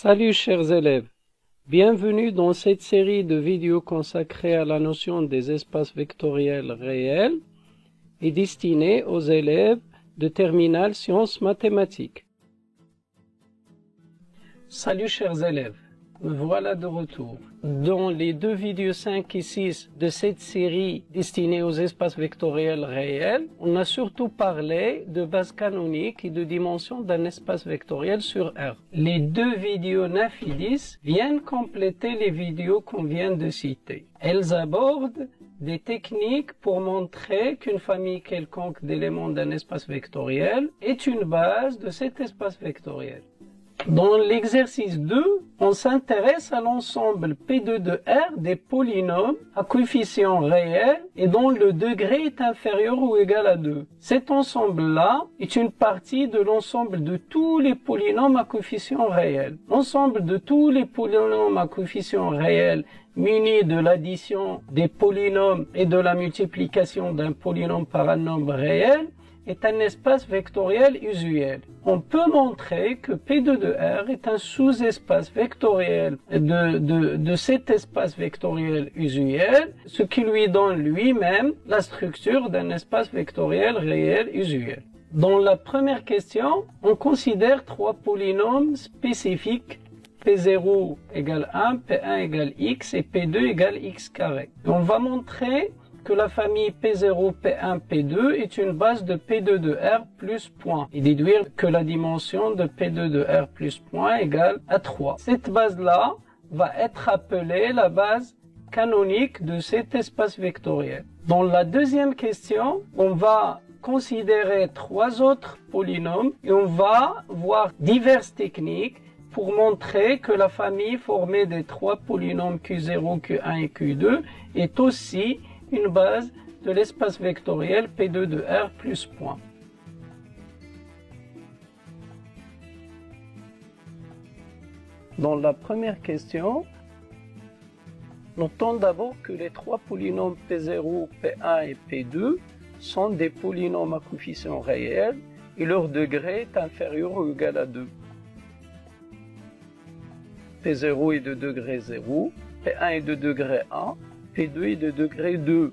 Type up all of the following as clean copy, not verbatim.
Salut chers élèves, bienvenue dans cette série de vidéos consacrée à la notion des espaces vectoriels réels et destinée aux élèves de terminale sciences mathématiques. Salut chers élèves, me voilà de retour. Dans les deux vidéos 5 et 6 de cette série destinée aux espaces vectoriels réels, on a surtout parlé de base canonique et de dimension d'un espace vectoriel sur R. Les deux vidéos 9 et 10 viennent compléter les vidéos qu'on vient de citer. Elles abordent des techniques pour montrer qu'une famille quelconque d'éléments d'un espace vectoriel est une base de cet espace vectoriel. Dans l'exercice 2, on s'intéresse à l'ensemble P2 de R des polynômes à coefficient réel et dont le degré est inférieur ou égal à 2. Cet ensemble-là est une partie de l'ensemble de tous les polynômes à coefficient réel. L'ensemble de tous les polynômes à coefficient réel munis de l'addition des polynômes et de la multiplication d'un polynôme par un nombre réel est un espace vectoriel usuel. On peut montrer que P2 de R est un sous-espace vectoriel de cet espace vectoriel usuel, ce qui lui donne lui-même la structure d'un espace vectoriel réel usuel. Dans la première question, on considère trois polynômes spécifiques P0 égale 1, P1 égale x et P2 égale x carré. On va montrer que la famille P0, P1, P2 est une base de P2 de R plus point et déduire que la dimension de P2 de R plus point égale à 3. Cette base-là va être appelée la base canonique de cet espace vectoriel. Dans la deuxième question, on va considérer trois autres polynômes et on va voir diverses techniques pour montrer que la famille formée des trois polynômes Q0, Q1 et Q2 est aussi une base de l'espace vectoriel P2 de R plus point. Dans la première question, notons d'abord que les trois polynômes P0, P1 et P2 sont des polynômes à coefficient réel et leur degré est inférieur ou égal à 2. P0 est de degré 0, P1 est de degré 1, P2 est de degré 2.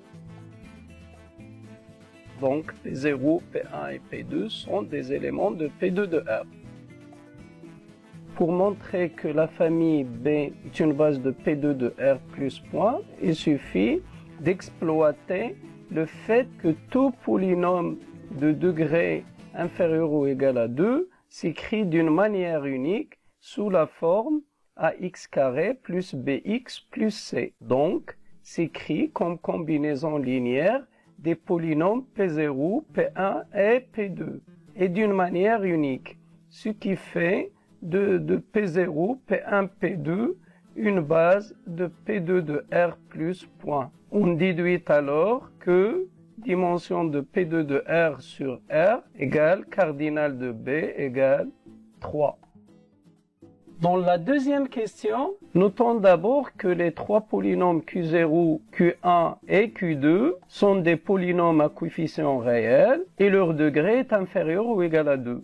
Donc P0, P1 et P2 sont des éléments de P2 de R. Pour montrer que la famille B est une base de P2 de R plus point, il suffit d'exploiter le fait que tout polynôme de degré inférieur ou égal à 2 s'écrit d'une manière unique sous la forme ax carré plus bx plus c. Donc, s'écrit comme combinaison linéaire des polynômes P0, P1 et P2, et d'une manière unique, ce qui fait de P0, P1, P2 une base de P2 de R plus point. On déduit alors que dimension de P2 de R sur R égale cardinal de B égale 3. Dans la deuxième question, notons d'abord que les trois polynômes Q0, Q1 et Q2 sont des polynômes à coefficient réel et leur degré est inférieur ou égal à 2.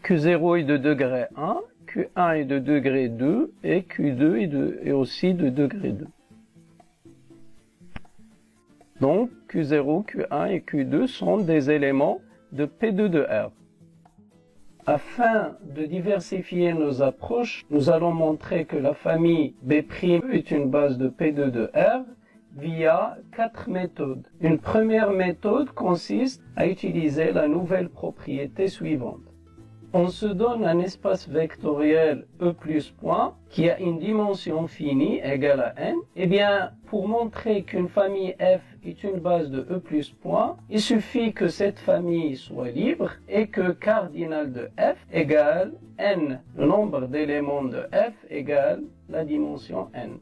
Q0 est de degré 1, Q1 est de degré 2 et Q2 est aussi de degré 2. Donc Q0, Q1 et Q2 sont des éléments de P2 de R. Afin de diversifier nos approches, nous allons montrer que la famille B' est une base de P2 de R via 4 méthodes. Une première méthode consiste à utiliser la nouvelle propriété suivante. On se donne un espace vectoriel E plus point qui a une dimension finie égale à n. Eh bien, pour montrer qu'une famille F est une base de E plus point, il suffit que cette famille soit libre et que cardinal de F égale n. Le nombre d'éléments de F égale la dimension n.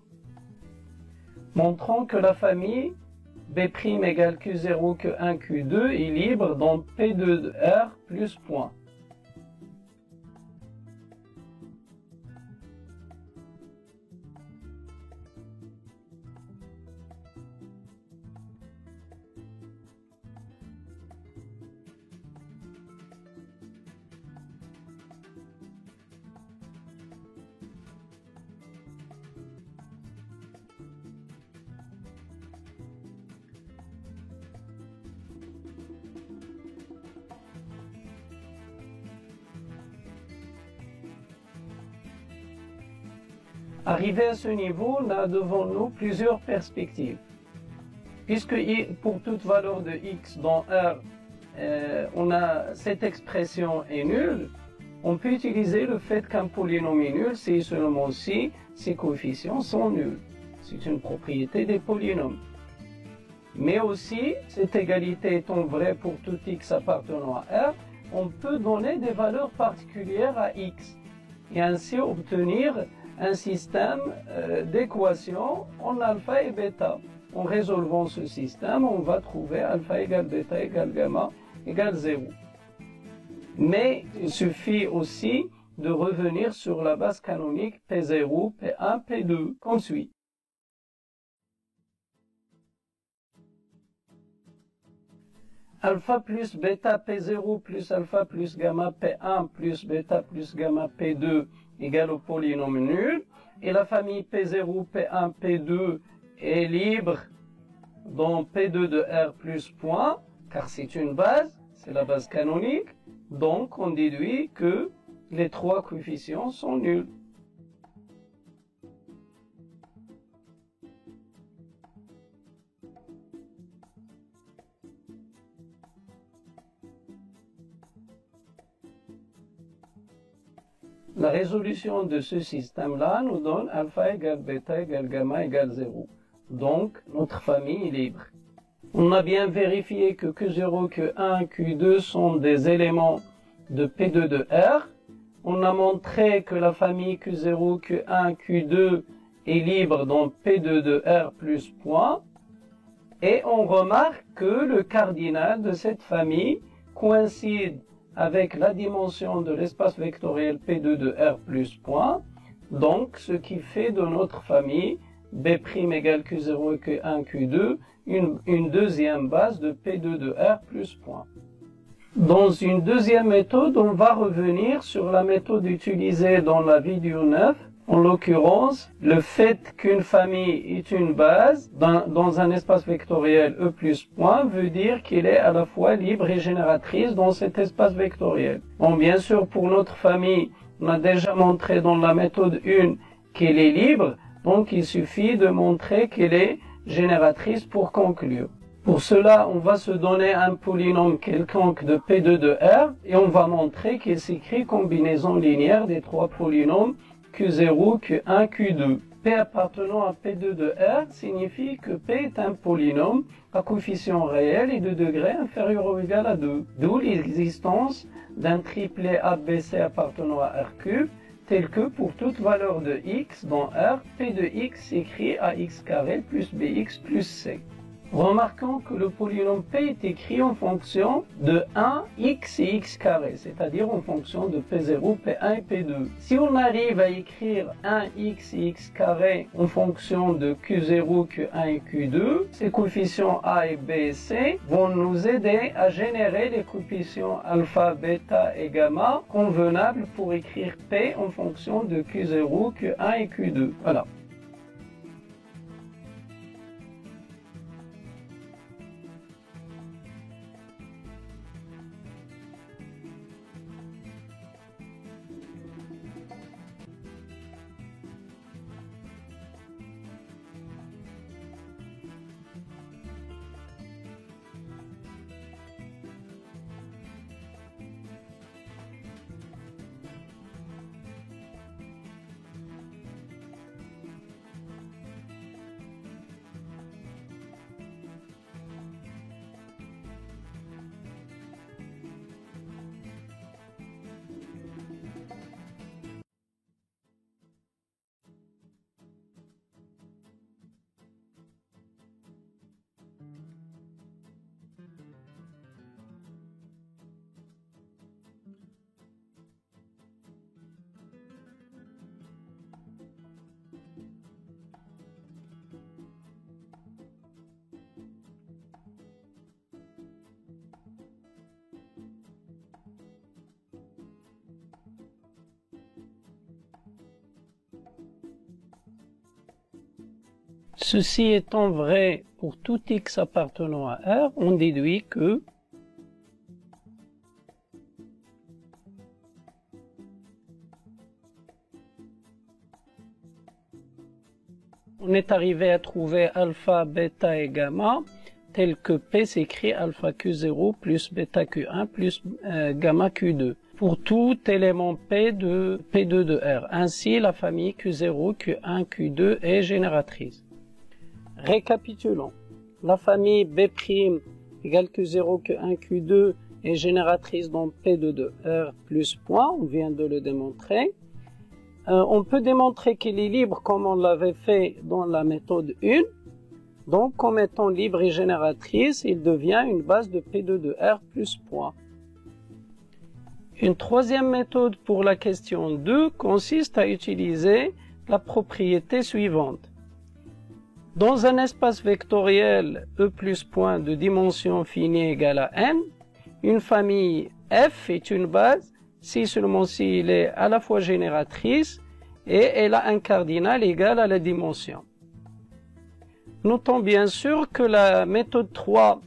Montrons que la famille B' égale Q0, Q1, Q2 est libre dans P2 de R plus point. Arrivé à ce niveau, on a devant nous plusieurs perspectives. Puisque pour toute valeur de x dans R, on a cette expression est nulle, on peut utiliser le fait qu'un polynôme est nul si seulement si ses coefficients sont nuls. C'est une propriété des polynômes. Mais aussi, cette égalité étant vraie pour tout x appartenant à R, on peut donner des valeurs particulières à x et ainsi obtenir un système d'équations en alpha et bêta. En résolvant ce système, on va trouver alpha égale bêta égale gamma égale 0. Mais il suffit aussi de revenir sur la base canonique P0, P1, P2, comme suit. Alpha plus bêta P0 plus alpha plus gamma P1 plus bêta plus gamma P2 égale au polynôme nul. Et la famille P0, P1, P2 est libre dans P2 de R plus point, car c'est une base, c'est la base canonique. Donc on déduit que les trois coefficients sont nuls. La résolution de ce système-là nous donne alpha égale bêta égale gamma égale 0. Donc, notre famille est libre. On a bien vérifié que Q0, Q1, Q2 sont des éléments de P2 de R. On a montré que la famille Q0, Q1, Q2 est libre dans P2 de R plus point. Et on remarque que le cardinal de cette famille coïncide avec la dimension de l'espace vectoriel P2 de R plus point, donc ce qui fait de notre famille B' égale Q0 et Q1, Q2 une deuxième base de P2 de R plus point. Dans une deuxième méthode, on va revenir sur la méthode utilisée dans la vidéo 9. En l'occurrence, le fait qu'une famille est une base dans un espace vectoriel E plus point veut dire qu'elle est à la fois libre et génératrice dans cet espace vectoriel. Bon, bien sûr, pour notre famille, on a déjà montré dans la méthode 1 qu'elle est libre, donc il suffit de montrer qu'elle est génératrice pour conclure. Pour cela, on va se donner un polynôme quelconque de P2 de R et on va montrer qu'il s'écrit combinaison linéaire des trois polynômes Q0, Q1, Q2. P appartenant à P2 de R signifie que P est un polynôme à coefficient réel et de degré inférieur ou égal à 2. D'où l'existence d'un triplet ABC appartenant à R3, tel que pour toute valeur de x dans R, P de x s'écrit à x carré plus bx plus c. Remarquons que le polynôme P est écrit en fonction de 1, x et x carré, c'est-à-dire en fonction de P0, P1 et P2. Si on arrive à écrire 1x et x carré en fonction de Q0, Q1 et Q2, ces coefficients A et B et C vont nous aider à générer les coefficients alpha, bêta et gamma convenables pour écrire P en fonction de Q0, Q1 et Q2. Voilà. Ceci étant vrai pour tout x appartenant à R, on déduit que on est arrivé à trouver alpha, bêta et gamma, tel que P s'écrit alpha Q0 plus bêta Q1 plus gamma Q2, pour tout élément P de P2 de R. Ainsi, la famille Q0, Q1, Q2 est génératrice. Récapitulons. La famille B' égale Q0, Q1, Q2 est génératrice dans P2 de R plus point, on vient de le démontrer. On peut démontrer qu'il est libre comme on l'avait fait dans la méthode 1. Donc, comme étant libre et génératrice, il devient une base de P2 de R plus point. Une troisième méthode pour la question 2 consiste à utiliser la propriété suivante. Dans un espace vectoriel E plus point de dimension finie égale à n, une famille F est une base si seulement si elle est à la fois génératrice et elle a un cardinal égal à la dimension. Notons bien sûr que la méthode 3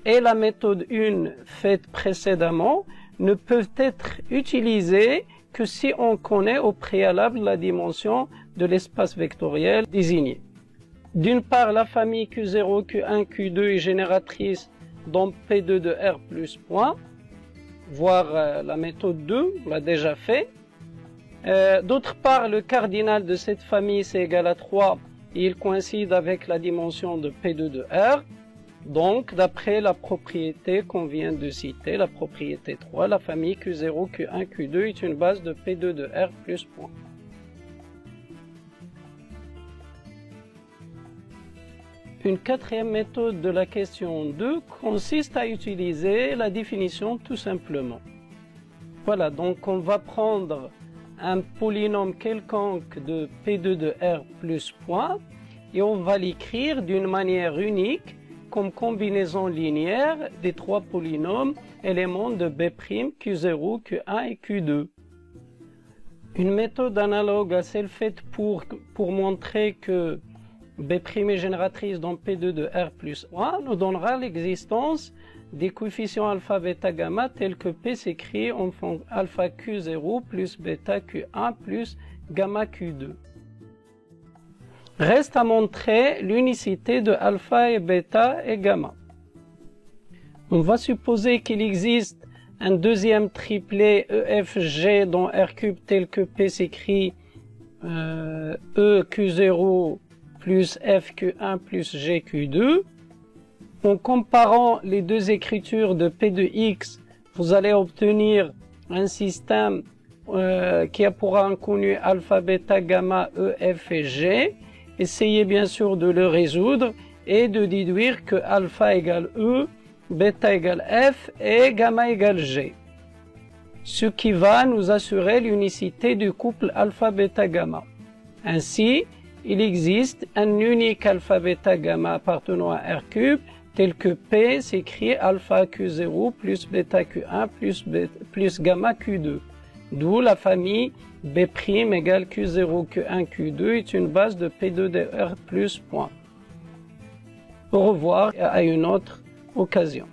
et la méthode 1 faite précédemment ne peuvent être utilisées que si on connaît au préalable la dimension de l'espace vectoriel désigné. D'une part, la famille Q0, Q1, Q2 est génératrice dans P2 de R plus point, voire la méthode 2, on l'a déjà fait. D'autre part, le cardinal de cette famille c'est égal à 3 et il coïncide avec la dimension de P2 de R. Donc, d'après la propriété qu'on vient de citer, la propriété 3, la famille Q0, Q1, Q2 est une base de P2 de R plus point. Une quatrième méthode de la question 2 consiste à utiliser la définition tout simplement. Voilà, donc on va prendre un polynôme quelconque de P2 de R plus point et on va l'écrire d'une manière unique comme combinaison linéaire des trois polynômes éléments de B', Q0, Q1 et Q2. Une méthode analogue à celle faite pour montrer que B' est génératrice dans P2 de R plus 1 nous donnera l'existence des coefficients alpha, bêta, gamma tels que P s'écrit en font alpha Q0 plus bêta Q1 plus gamma Q2. Reste à montrer l'unicité de alpha et bêta et gamma. On va supposer qu'il existe un deuxième triplet EFG dans R³ tel que P s'écrit EQ0 plus FQ1 plus GQ2. En comparant les deux écritures de P de X, vous allez obtenir un système qui a pour inconnu alpha, bêta, gamma, E, F et G. Essayez bien sûr de le résoudre et de déduire que alpha égale E, bêta égale F et gamma égale G. Ce qui va nous assurer l'unicité du couple alpha, bêta, gamma. Ainsi, il existe un unique alpha, bêta, gamma appartenant à R³ tel que P s'écrit alpha Q0 plus bêta Q1 plus gamma Q2. D'où la famille B' égale Q0, Q1, Q2 est une base de P2 de R plus point. Au revoir et à une autre occasion.